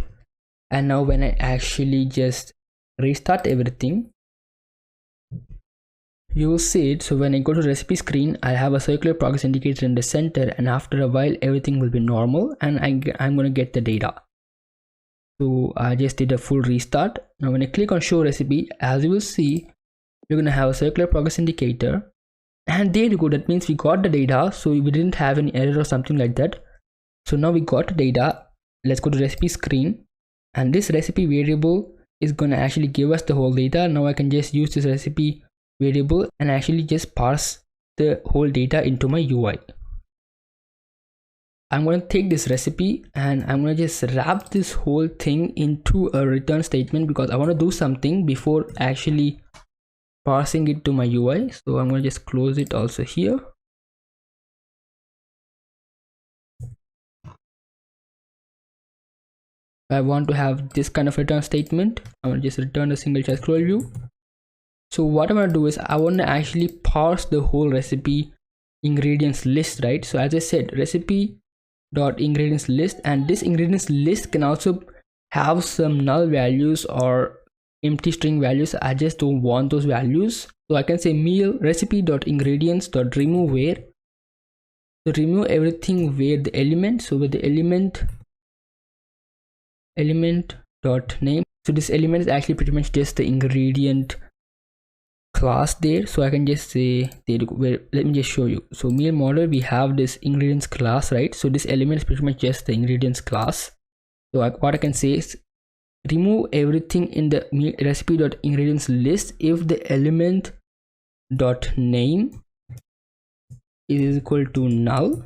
A: And now when I actually just restart everything, you will see it. So when I go to recipe screen, I have a circular progress indicator in the center, and after a while everything will be normal, and I'm going to get the data. So I just did a full restart. Now when I click on show recipe, as you will see, we're going to have a circular progress indicator, and there you go. That means we got the data, so we didn't have any error or something like that. So now we got the data. Let's go to recipe screen, and this recipe variable is going to actually give us the whole data. Now I can just use this recipe variable and actually just parse the whole data into my UI. I'm going to take this recipe and I'm going to just wrap this whole thing into a return statement because I want to do something before actually parsing it to my UI. So I'm going to just close it also here. I want to have this kind of return statement. I'm going to just return a single child scroll view. So what I'm going to do is I want to actually parse the whole recipe ingredients list, right? So as I said, recipe dot ingredients list, and this ingredients list can also have some null values or empty string values. I just don't want those values, so I can say meal recipe.ingredients.remove where. So remove everything where the element, so with the element dot name. So this element is actually pretty much just the ingredient class there. So I can just say where, let me just show you. So meal model, we have this ingredients class, right? So this element is pretty much just the ingredients class. So what I can say is remove everything in the recipe.ingredients list if the element dot name is equal to null,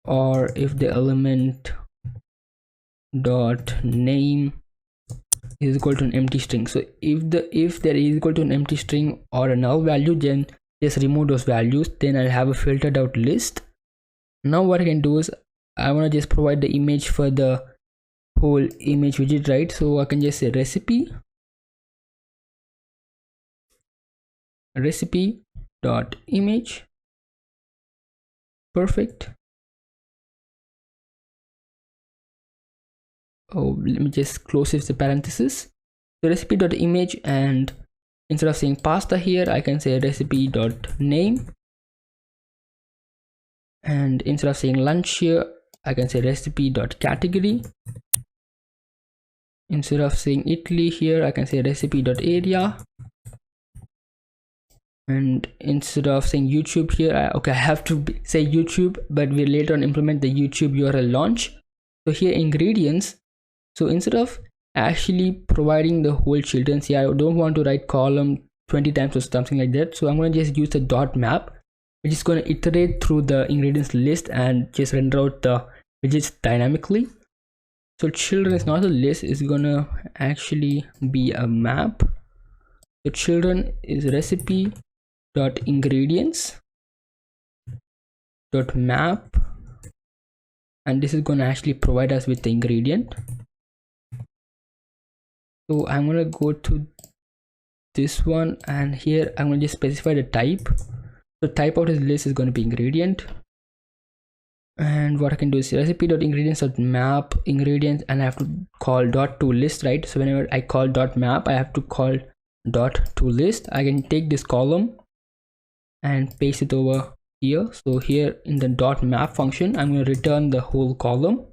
A: or if the element dot name is equal to an empty string. So if there is equal to an empty string or a null value, then just remove those values. Then I'll have a filtered out list. Now what I can do is I want to just provide the image for the whole image widget, right? So I can just say recipe dot image. Perfect. Oh, let me just close this parenthesis. So recipe.image, and instead of saying pasta here, I can say recipe.name, and instead of saying lunch here, I can say recipe.category. Instead of saying Italy here, I can say recipe.area, and instead of saying YouTube here, I have to say YouTube, but we later on implement the YouTube URL launch. So here ingredients, so instead of actually providing the whole children's here, I don't want to write column 20 times or something like that. So I'm going to just use the dot map, which is going to iterate through the ingredients list and just render out the widgets dynamically. So children is not a list, it's going to actually be a map. So children is recipe dot ingredients dot map, and this is going to actually provide us with the ingredient. So I'm going to go to this one, and here I'm going to just specify the type. So type of this list is going to be ingredient, and what I can do is recipe.ingredients.map ingredients, and I have to call .toList, right? So whenever I call .map, I have to call .toList. I can take this column and paste it over here. So here in the .map function, I'm going to return the whole column.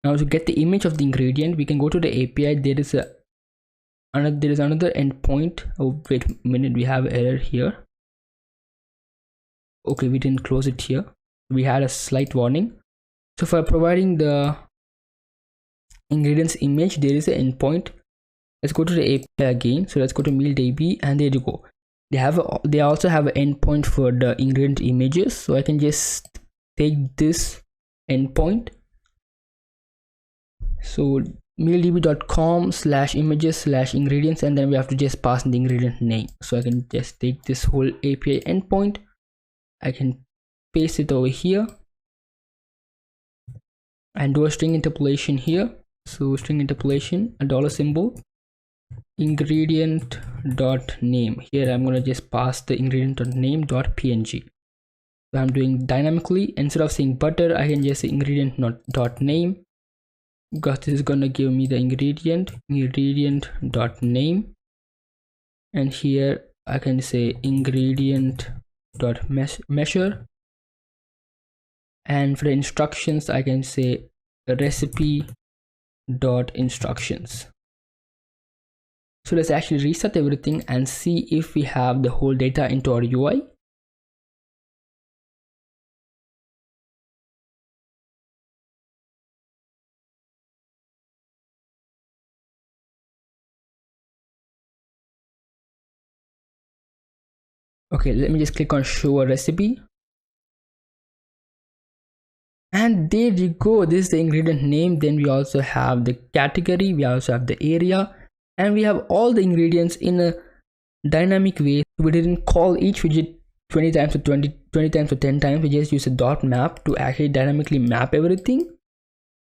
A: Now to get the image of the ingredient, we can go to the API. There is another endpoint. Oh wait a minute, we have error here. Okay, we didn't close it here. We had a slight warning. So for providing the ingredients image, there is an endpoint. Let's go to the API again. So let's go to meal.db, and there you go. They also have an endpoint for the ingredient images. So I can just take this endpoint. So mealdb.com/images/ingredients, and then we have to just pass in the ingredient name. So I can just take this whole API endpoint, I can paste it over here and do a string interpolation here. So string interpolation, a dollar symbol, ingredient dot name. Here I'm going to just pass the ingredient dot name dot png. So I'm doing dynamically. Instead of saying butter, I can just say ingredient dot name, because this is going to give me the ingredient dot name, and here I can say ingredient dot measure, and for the instructions I can say recipe dot instructions. So let's actually reset everything and see if we have the whole data into our UI. Okay, let me just click on show a recipe, and there you go. This is the ingredient name. Then we also have the category, we also have the area, and we have all the ingredients in a dynamic way. We didn't call each widget 20 times or 20 times or 10 times. We just use a dot map to actually dynamically map everything.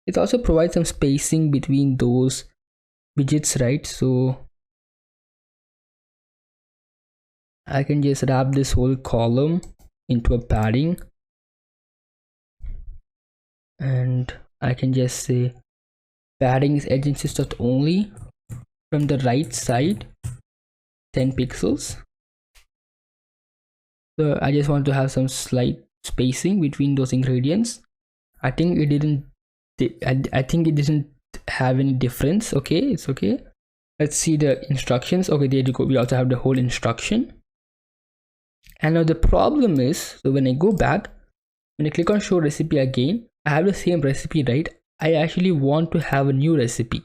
A: It also provides some spacing between those widgets, right? So I can just wrap this whole column into a padding, and I can just say padding is edge insisted only from the right side 10 pixels. So I just want to have some slight spacing between those ingredients. I think it didn't have any difference. Okay, it's okay. Let's see the instructions. Okay, there you go. We also have the whole instruction. And now the problem is, so when I go back, when I click on show recipe again, I have the same recipe, right? I actually want to have a new recipe.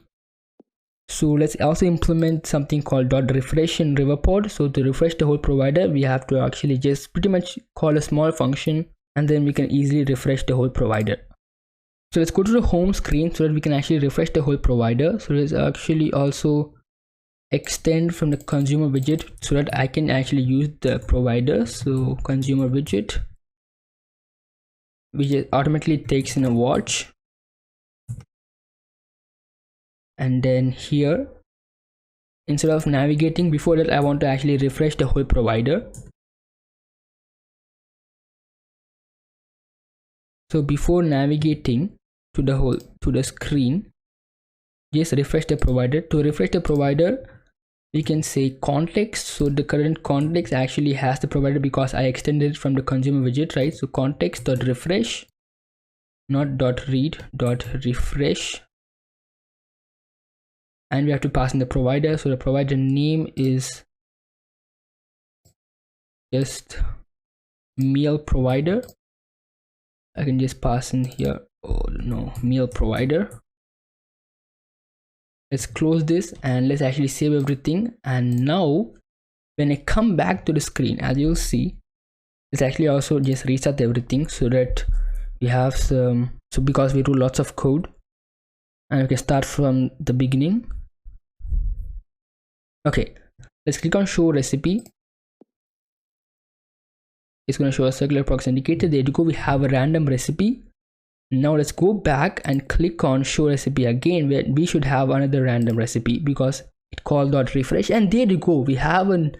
A: So let's also implement something called .refresh in riverpod. So to refresh the whole provider, we have to actually just pretty much call a small function, and then we can easily refresh the whole provider. So let's go to the home screen so that we can actually refresh the whole provider. So let's actually also extend from the consumer widget so that I can actually use the provider. So consumer widget, which automatically takes in a watch. And then here, instead of navigating, before that I want to actually refresh the whole provider. So before navigating to the screen, just refresh the provider. To refresh the provider, we can say context. So the current context actually has the provider because I extended it from the consumer widget, right? So context.refresh, not .read, .refresh. And we have to pass in the provider. So the provider name is just meal provider. I can just pass in here, oh no, meal provider. Let's close this and let's actually save everything. And now when I come back to the screen, as you'll see, let's actually also just reset everything so that we have some, so because we do lots of code, and we can start from the beginning. Okay, let's click on show recipe. It's going to show a circular proxy indicator. There you go, we have a random recipe. Now let's go back and click on show recipe again, where we should have another random recipe because it called .refresh, and there you go, we have a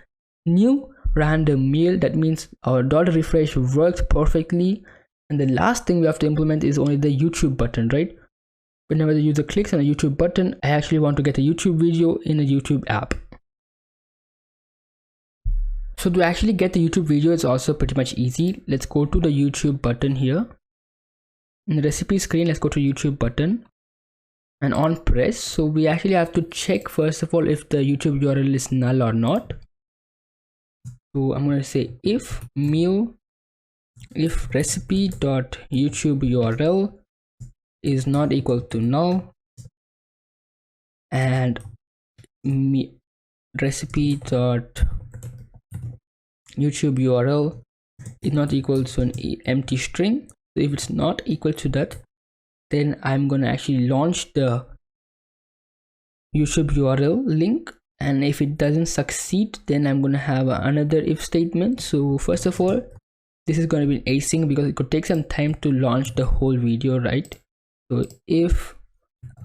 A: new random meal. That means our .refresh works perfectly. And the last thing we have to implement is only the YouTube button, right? Whenever the user clicks on the YouTube button, I actually want to get a YouTube video in a YouTube app. So to actually get the YouTube video, it's also pretty much easy. Let's go to the YouTube button here. In the recipe screen, let's go to YouTube button and on press. So we actually have to check first of all if the YouTube URL is null or not. So I'm going to say if recipe.youtube URL is not equal to null, and recipe.youtube URL is not equal to an empty string. So if it's not equal to that, then I'm going to actually launch the YouTube URL link. And if it doesn't succeed, then I'm going to have another if statement. So first of all, this is going to be async because it could take some time to launch the whole video, right? So if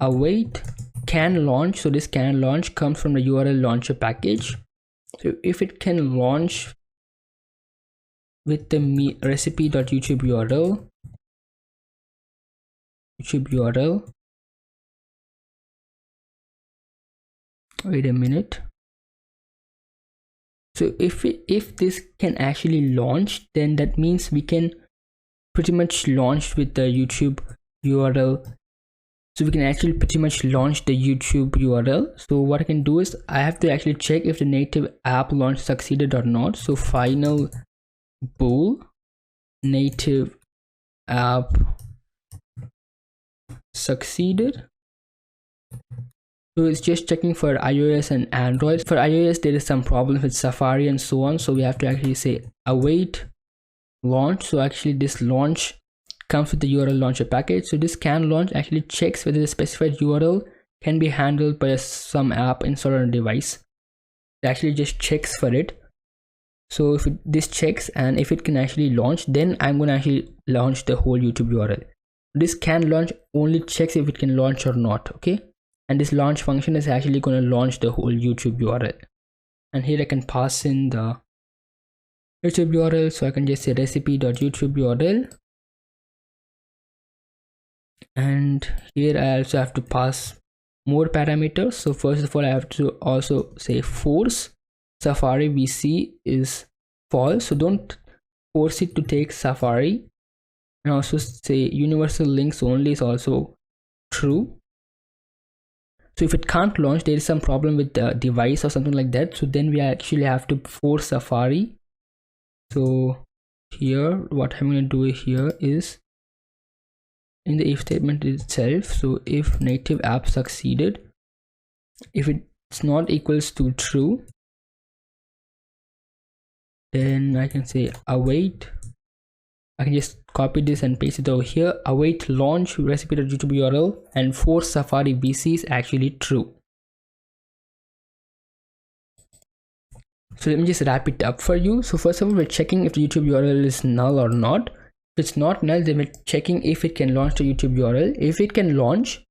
A: await can launch, so this can launch comes from the URL launcher package. So if it can launch with the recipe.youtube URL, wait a minute. So if this can actually launch, then that means we can pretty much launch with the YouTube URL. So we can actually pretty much launch the YouTube URL. So what I can do is I have to actually check if the native app launch succeeded or not. So final bool native app succeeded. So it's just checking for iOS and Android. For iOS, there is some problem with Safari and so on. So we have to actually say await launch. So actually this launch comes with the URL launcher package. So this can launch actually checks whether the specified URL can be handled by some app installed on a device. It actually just checks for it. So if this checks and if it can actually launch, then I'm going to actually launch the whole YouTube URL. This can launch only checks if it can launch or not. Okay. And this launch function is actually going to launch the whole YouTube URL. And here I can pass in the YouTube URL. So I can just say recipe.youtube URL and here I also have to pass more parameters. So first of all, I have to also say force Safari VC is false, so don't force it to take Safari, and also say universal links only is also true. So if it can't launch, there is some problem with the device or something like that, so then we actually have to force Safari. So here what I'm going to do here is in the if statement itself, so if native app succeeded, if it's not equals to true, then I can say await. I can just copy this and paste it over here. Await launch recipe.youtube URL and force Safari VC is actually true. So let me just wrap it up for you. So first of all, we're checking if the YouTube URL is null or not. If it's not null, then we're checking if it can launch the YouTube URL. If it can launch,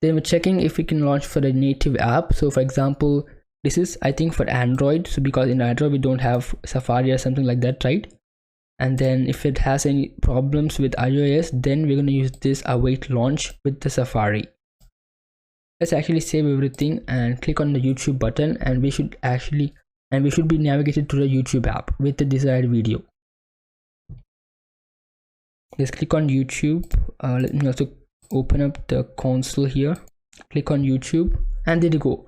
A: then we're checking if it can launch for the native app. So for example, this is I think for Android, so because in Android we don't have Safari or something like that, right? And then if it has any problems with iOS, then we're going to use this await launch with the Safari. Let's actually save everything and click on the YouTube button, and we should be navigated to the YouTube app with the desired video. Let's click on YouTube. Let me also open up the console here. Click on YouTube, and there you go.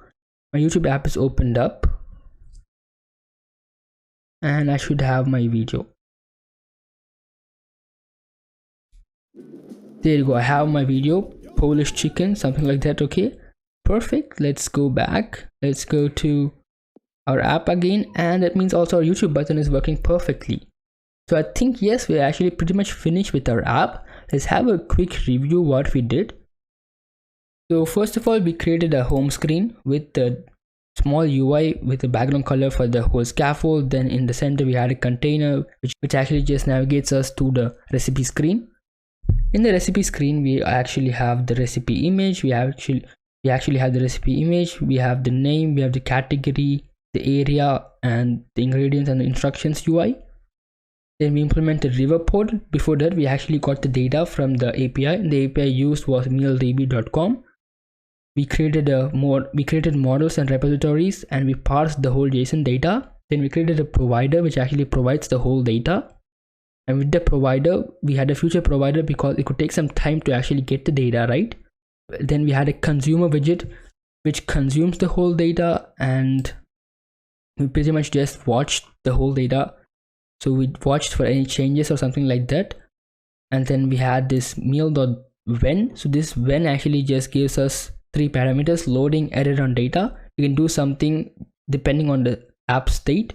A: My YouTube app is opened up, and I should have my video. There you go, I have my video, Polish chicken, something like that. Okay, perfect. Let's go back. Let's go to our app again, and that means also our YouTube button is working perfectly. So I think yes, we're actually pretty much finished with our app. Let's have a quick review what we did. So first of all, we created a home screen with the small UI with the background color for the whole scaffold. Then in the center we had a container which actually just navigates us to the recipe screen. In the recipe screen, we actually have the recipe image. We actually have the recipe image. We have the name, we have the category, the area, and the ingredients and the instructions UI. Then we implemented riverpod. Before that, we actually got the data from the API, and the API used was mealdb.com. We created models and repositories, and we parsed the whole JSON data. Then we created a provider which actually provides the whole data. And with the provider, we had a future provider because it could take some time to actually get the data, right? Then we had a consumer widget which consumes the whole data, and we pretty much just watched the whole data. So we watched for any changes or something like that. And then we had this meal.when. So this when actually just gives us 3 parameters: loading, error, and data. You can do something depending on the app state.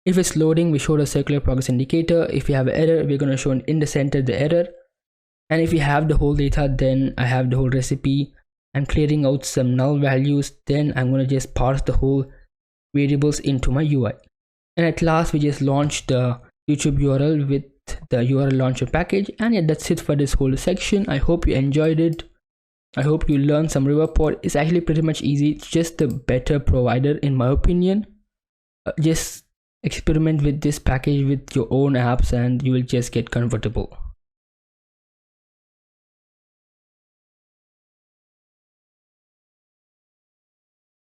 A: If it's loading, we showed a circular progress indicator. If we have an error, we're going to show in the center the error. And if we have the whole data, then I have the whole recipe. I'm clearing out some null values. Then I'm going to just parse the whole variables into my UI. And at last, we just launched the YouTube URL with the URL launcher package. And yeah, that's it for this whole section. I hope you enjoyed it. I hope you learned some riverpod. It's actually pretty much easy. It's just a better provider in my opinion. Just experiment with this package with your own apps and you will just get comfortable.